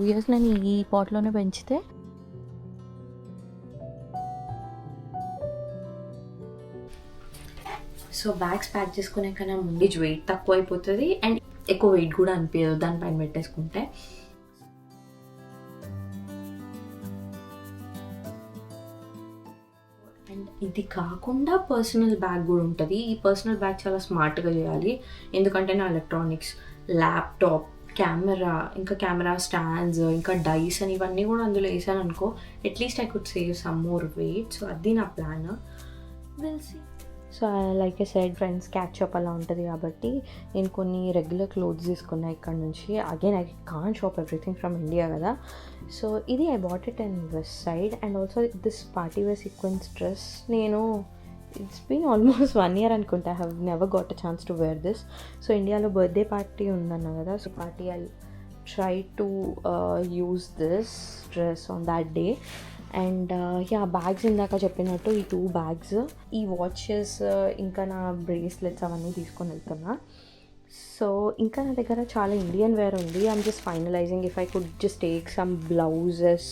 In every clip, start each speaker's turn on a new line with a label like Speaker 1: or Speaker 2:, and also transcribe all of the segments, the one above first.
Speaker 1: Years నేను ఈ పాట్లోనే పెంచితే సో బ్యాగ్స్ ప్యాక్ చేసుకునే కన్నా ముందు వెయిట్ తక్కువ అయిపోతుంది అండ్ ఎక్కువ వెయిట్ కూడా అనిపించదు దానిపైన పెట్టేసుకుంటే. అండ్ ఇది కాకుండా పర్సనల్ బ్యాగ్ కూడా ఉంటుంది. ఈ పర్సనల్ బ్యాగ్ చాలా స్మార్ట్గా చేయాలి, ఎందుకంటే నా ఎలక్ట్రానిక్స్, ల్యాప్టాప్, కెమెరా, ఇంకా కెమెరా స్టాండ్స్, ఇంకా డైస్ అని ఇవన్నీ కూడా అందులో వేసాను అనుకో, at least I could save some more weight. So అది నా plan. Will see. So like I said friends, catch up అలా ఉంటుంది కాబట్టి నేను కొన్ని రెగ్యులర్ క్లోత్స్ తీసుకున్నా ఇక్కడ నుంచి. Again I can't shop everything from India కదా. సో ఇది I bought it in Westside. And also this party wear sequence dress నేను ఇట్స్ బీన్ ఆల్మోస్ట్ 1 year అనుకుంటా. I have never got a chance to wear this. So ఇండియాలో birthday party ఉందన్న కదా, so party I try to use this dress on that day. And yeah, bags ఇందాక చెప్పినట్టు ఈ 2 bags, ఈ watches, ఇంకా నా బ్రేస్లెట్స్ అవన్నీ తీసుకొని వెళ్తున్నా. సో ఇంకా నా దగ్గర చాలా ఇండియన్ వేర్ ఉంది. I'm just finalising if I could just take some blouses,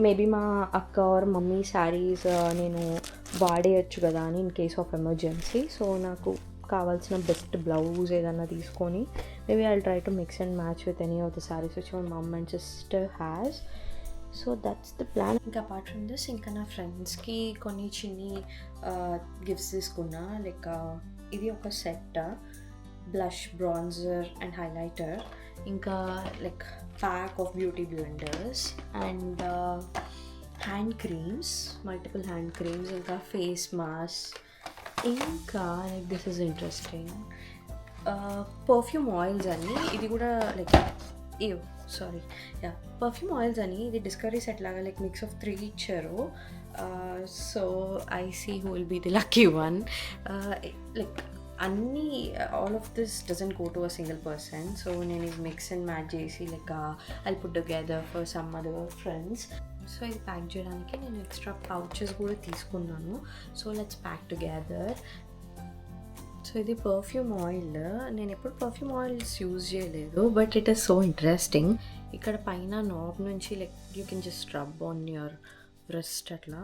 Speaker 1: maybe మా అక్క ఆర్ మమ్మీ శారీస్ నేను వాడేయచ్చు కదా అని in case of emergency. So నాకు కావాల్సిన బెస్ట్ బ్లౌజ్ ఏదన్నా తీసుకొని maybe I try to mix and match with any of the saris which my mum and sister has. So that's the plan. ఇంకా అపార్ట్ ఫ్రమ్ దిస్ ఇంకా నా ఫ్రెండ్స్కి కొన్ని చిన్ని గిఫ్ట్స్ తీసుకున్నా. లైక్ ఇది ఒక set, blush, bronzer and highlighter, ఇంకా like pack of beauty blenders and hand creams, multiple hand creams, ఇంకా ఫేస్ మాస్క్, ఇంకా like this is interesting perfume oils అని. ఇది కూడా లైక్ పర్ఫ్యూమ్ ఆయిల్స్ అని, ఇది డిస్కవరీ సెట్ లాగా లైక్ మిక్స్ ఆఫ్ 3 ఇచ్చారు. So I see who will be the lucky one. Like అన్నీ all of this doesn't go to a single person. So నేను ఇది మిక్స్ అండ్ మ్యాచ్ చేసి like I put together for some other friends. So ఇది pack చేయడానికి నేను extra pouches కూడా తీసుకున్నాను. So let's pack together. So ఇది పర్ఫ్యూమ్ ఆయిల్. నేను ఎప్పుడు పర్ఫ్యూమ్ ఆయిల్స్ యూజ్ చేయలేదు, but it is so interesting. ఇక్కడ పైన నాబ్ నుంచి like you can just rub on your breast అట్లా.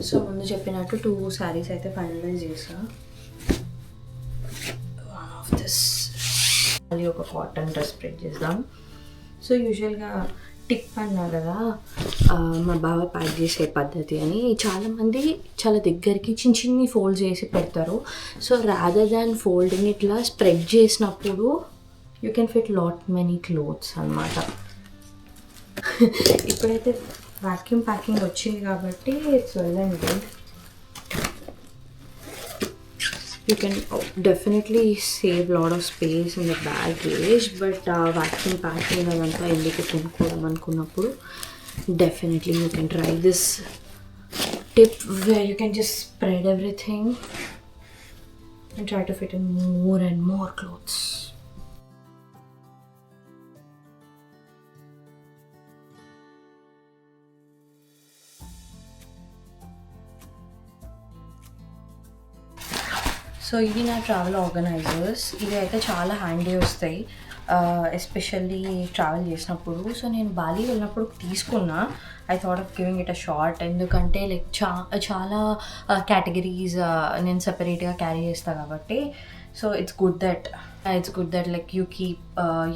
Speaker 1: సో ముందు చెప్పినట్టు 2 శారీస్ అయితే ఫైనలైజ్ చేసా. వన్ ఆఫ్ దిస్ మళ్ళీ ఒక కాటన్ డ్రెస్ స్ప్రెడ్ చేద్దాం. సో యూజువల్గా టిప్ అన్నా కదా మా బావ ప్యాక్ చేసే పద్ధతి అని, చాలామంది చాలా దగ్గరికి చిన్న చిన్ని ఫోల్డ్ చేసి పెడతారు. సో రాదర్ దాన్ ఫోల్డింగ్ ఇట్లా స్ప్రెడ్ చేసినప్పుడు you can fit lot many clothes అన్నమాట. ఇప్పుడైతే వాక్యూమ్ ప్యాకింగ్ వచ్చింది కాబట్టి it's well and good. You can definitely save a lot of space in the baggage, but vacuum packing adanta endiki konukodam anukunnappudu definitely you can try this tip where you can just spread everything and try to fit in more and more clothes. So ఇవి నా travel organizers. ఇవి అయితే చాలా handy వస్తాయి, especially travel చేసినప్పుడు. So నేను Bali వెళ్ళినప్పుడు తీసుకున్నా. I thought of giving it a short, ఎందుకంటే లైక్ చాలా కేటగిరీస్ నేను సెపరేట్గా క్యారీ చేస్తాను కాబట్టి. So it's good that like you keep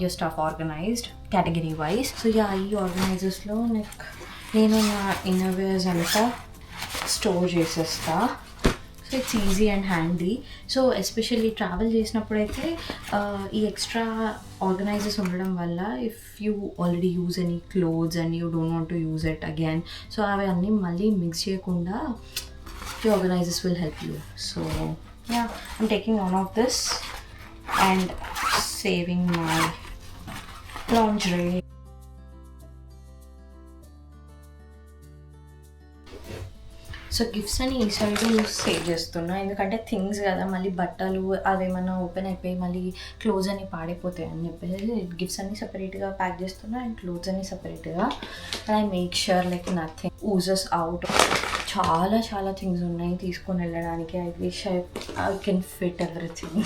Speaker 1: your stuff organized category wise. So ఈ ఆర్గనైజర్స్లో లైక్ నేను నా ఇన్నర్వేర్స్ అంతా స్టోర్ చేసేస్తా. So it's easy and handy. So especially travel చేసినప్పుడైతే ఈ ఎక్స్ట్రా ఆర్గనైజర్స్ ఉండడం వల్ల if you already use any clothes and you don't want to use it again, so అవి అన్నీ మళ్ళీ మిక్స్ చేయకుండా ఈ organisers will help you. So yeah, I'm taking one of this and saving my laundry. So gifts అని ఈ side save చేస్తున్నా, ఎందుకంటే things కదా, మళ్ళీ బట్టలు అవేమన్నా ఓపెన్ అయిపోయి మళ్ళీ క్లోత్స్ అని పాడైపోతాయి అని చెప్పేసి గిఫ్ట్స్ అన్ని సపరేట్గా ప్యాక్ చేస్తున్నా అండ్ క్లోత్స్ అన్ని సపరేట్గా. And I make sure like nothing oozes out. చాలా చాలా థింగ్స్ ఉన్నాయి తీసుకొని వెళ్ళడానికి. I wish I can fit everything.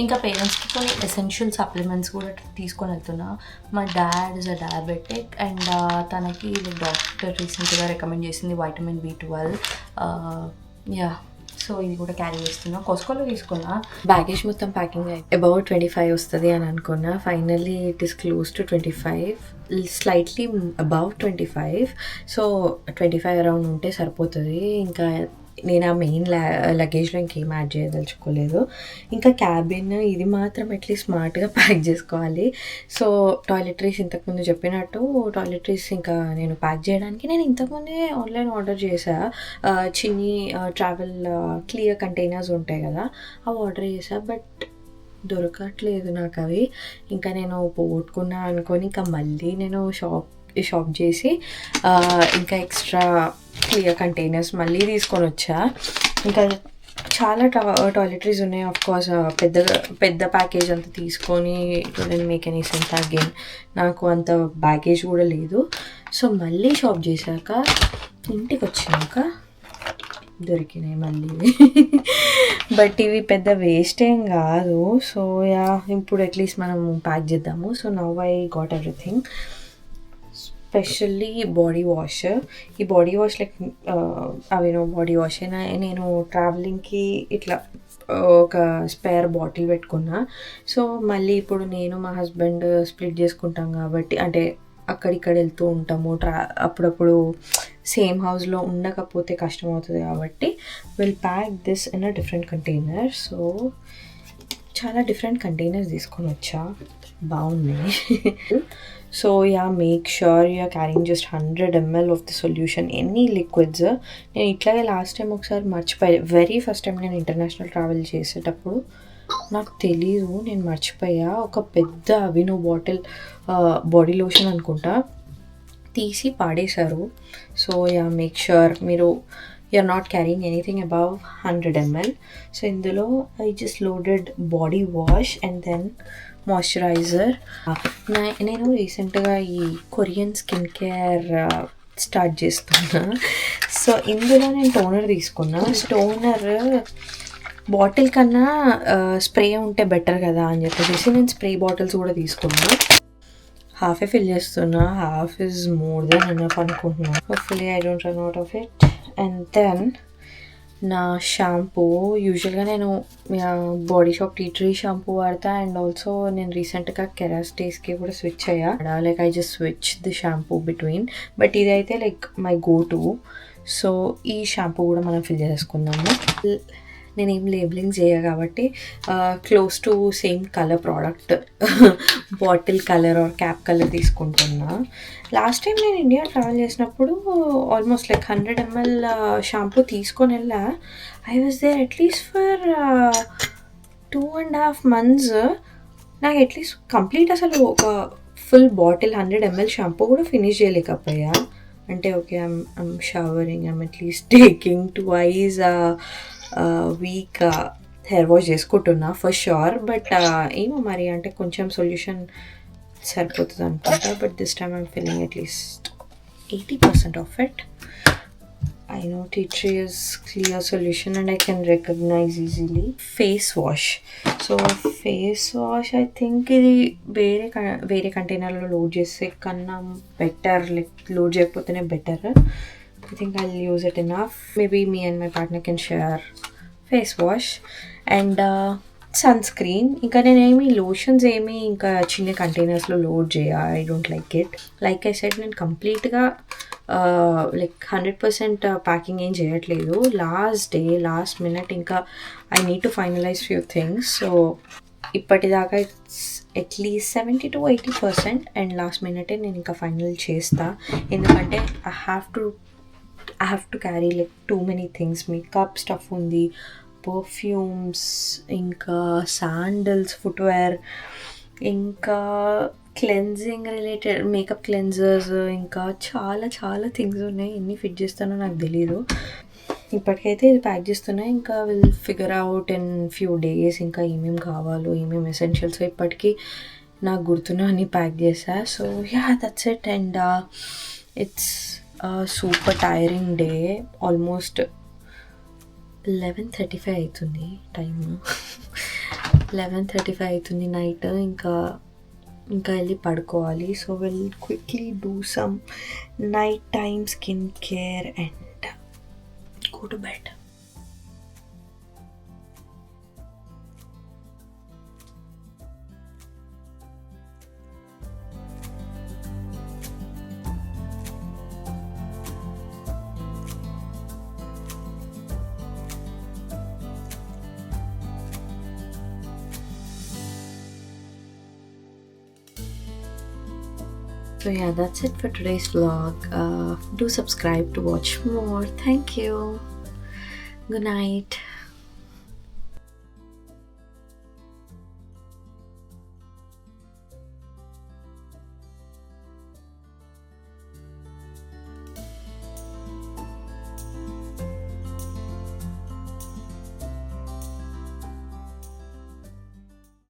Speaker 1: ఇంకా పేరెంట్స్కి కొన్ని ఎసెన్షియల్ సప్లిమెంట్స్ కూడా తీసుకొని వెళ్తున్నా. మా dad is a diabetic and తనకి డాక్టర్ రీసెంట్గా రికమెండ్ చేసింది వైటమిన్ B12. యా, సో ఇది కూడా క్యారీ చేస్తున్నా. కాస్కోలో తీసుకున్నా. బ్యాగేజ్ మొత్తం ప్యాకింగ్ అబౌట్ 25 వస్తుంది అని అనుకున్నా. Finally it is close to 25, slightly above 25. So 25 around ఉంటే సరిపోతుంది. ఇంకా నేను ఆ మెయిన్ లగేజ్లో ఇంకేం యాడ్ చేయదలుచుకోలేదు. ఇంకా క్యాబిన్ ఇది మాత్రం అట్లీస్ట్ స్మార్ట్గా ప్యాక్ చేసుకోవాలి. సో టాయిలెటరీస్ ఇంతకుముందు చెప్పినట్టు టాయిలెటరీస్ ఇంకా నేను ప్యాక్ చేయడానికి నేను ఇంతకుముందే ఆన్లైన్ ఆర్డర్ చేసా. చిన్ని ట్రావెల్ క్లియర్ కంటైనర్స్ ఉంటాయి కదా, అవి ఆర్డర్ చేసా. బట్ దొరకట్లేదు నాకు అవి. ఇంకా నేను పోగొట్టుకున్నా అనుకొని ఇంకా మళ్ళీ నేను షాప్ చేసి ఇంకా ఎక్స్ట్రా క్లియర్ కంటైనర్స్ మళ్ళీ తీసుకొని వచ్చా. ఇంకా చాలా టాయిలెటరీస్ ఉన్నాయి. ఆఫ్కోర్స్ పెద్ద ప్యాకేజ్ అంతా తీసుకొని నేను మేక్ ఎనీ సెన్స్ అగైన్. నాకు అంత బ్యాగేజ్ కూడా లేదు. సో మళ్ళీ షాప్ చేశాక ఇంటికి వచ్చినాక దొరికినాయి మళ్ళీ. బట్ ఇవి పెద్ద వేస్ట్ ఏం కాదు. సో యా, ఇప్పుడు అట్లీస్ట్ మనం ప్యాక్ చేద్దాము. So now I got everything, specially body wash. ఈ body wash like Aveeno body wash అయినా నేను ట్రావెలింగ్కి ఇట్లా ఒక స్పేర్ బాటిల్ పెట్టుకున్నా. సో మళ్ళీ ఇప్పుడు నేను మా హస్బెండ్ స్ప్లిట్ చేసుకుంటాం కాబట్టి, అంటే అక్కడిక్కడ వెళ్తూ ఉంటాము, అప్పుడప్పుడు సేమ్ హౌస్లో ఉండకపోతే కష్టం అవుతుంది కాబట్టి will pack this in a different container. So చాలా డిఫరెంట్ కంటైనర్స్ తీసుకొని వచ్చా, బాగున్నాయి. So yeah, make sure you're carrying just 100 ml of the solution, any liquids. నేను ఇట్లాగే లాస్ట్ టైం ఒకసారి మర్చిపోయా. వెరీ ఫస్ట్ టైం నేను ఇంటర్నేషనల్ ట్రావెల్ చేసేటప్పుడు నాకు తెలీదు, నేను మర్చిపోయా. ఒక పెద్ద అవినో బాటిల్ బాడీ లోషన్ అనుకుంటా తీసి పాడేశారు. సో యా, మేక్ ష్యూర్ మీరు you're not carrying anything above 100 ml. So ఇందులో I just loaded body wash and then moisturizer. నేను రీసెంట్గా ఈ కొరియన్ స్కిన్ కేర్ స్టార్ట్ చేస్తున్నా. సో ఇందులో నేను టోనర్ తీసుకున్నా. టోనర్ బాటిల్ కన్నా స్ప్రే ఉంటే బెటర్ కదా అని చెప్పేసి నేను స్ప్రే బాటిల్స్ కూడా తీసుకున్నా. హాఫే ఫిల్ చేస్తున్నా, half is more than enough అనుకుంటున్నా. Hopefully I don't run out of it. And then నా షాంపూ, యూజువల్గా నేను Body Shop tea tree shampoo వాడతా. అండ్ ఆల్సో నేను రీసెంట్గా కెరాస్టేస్కి కూడా స్విచ్ అయ్యా. Like I just switch the shampoo between. But ఇదైతే like my go to. So ఈ షాంపూ కూడా మనం ఫిల్ చేసుకుందాము. నేనేం లేబులింగ్ చేయ కాబట్టి close to same colour product bottle colour or cap colour తీసుకుంటున్నా. లాస్ట్ టైం నేను ఇండియా ట్రావెల్ చేసినప్పుడు ఆల్మోస్ట్ లైక్ 100 ml షాంపూ తీసుకొని వెళ్ళా. I was there at least for 2.5 months. నాకు అట్లీస్ట్ కంప్లీట్ అసలు ఒక ఫుల్ బాటిల్ 100 ml షాంపూ కూడా ఫినిష్ చేయలేకపోయా. అంటే okay, I'm showering, I'm at least taking twice week hair wash చేసుకుంటున్నా ఫర్ షూర్. బట్ ఏమో మరి, అంటే కొంచెం సొల్యూషన్ సరిపోతుంది అనుకుంటా. But this time I'm feeling at least 80% of it. I know tea tree is clear solution and I can recognize easily. Face wash. So face wash I think ఇది వేరే కంటైనర్లో load చేసే కన్నా బెటర్, లైక్ లోడ్ చేయకపోతేనే better. I think I'll use it enough. Maybe me and my partner can share face wash. And sunscreen. ఇంకా నేనేమి lotions ఏమి ఇంకా చిన్న కంటైనర్స్లో లోడ్ చేయ. I don't like it. Like I said, నేను కంప్లీట్గా లైక్ 100% ప్యాకింగ్ ఏం చేయట్లేదు. లాస్ట్ మినిట్ ఇంకా I need to finalize few things. So ఇప్పటిదాకా it's at least 70 to 80%. And last మినిటే నేను ఇంకా ఫైనల్ చేస్తా. ఎందుకంటే I have to carry like too many things. Makeup stuff ఉంది, పర్ఫ్యూమ్స్, ఇంకా శాండల్స్, ఫుట్వేర్, ఇంకా క్లెన్జింగ్ రిలేటెడ్ మేకప్ క్లెన్జర్స్, ఇంకా చాలా చాలా థింగ్స్ ఉన్నాయి. ఎన్ని ఫిట్ చేస్తానో నాకు తెలీదు. ఇప్పటికైతే ఇది ప్యాక్ చేస్తున్నా. ఇంకా will figure out in few days ఇంకా ఏమేమి కావాలో, ఏమేమి ఎసెన్షియల్స్ ఇప్పటికీ నాకు గుర్తున్న అన్నీ ప్యాక్ చేసా. So yeah, that's it. And it's super tiring day. Almost 11:35 అవుతుంది టైమ్. 11:35 అవుతుంది నైట్. ఇంకా వెళ్ళి పడుకోవాలి. So will quickly do some night time skin care and go to bed. So yeah, that's it for today's vlog. Do subscribe to watch more. Thank you. Good night.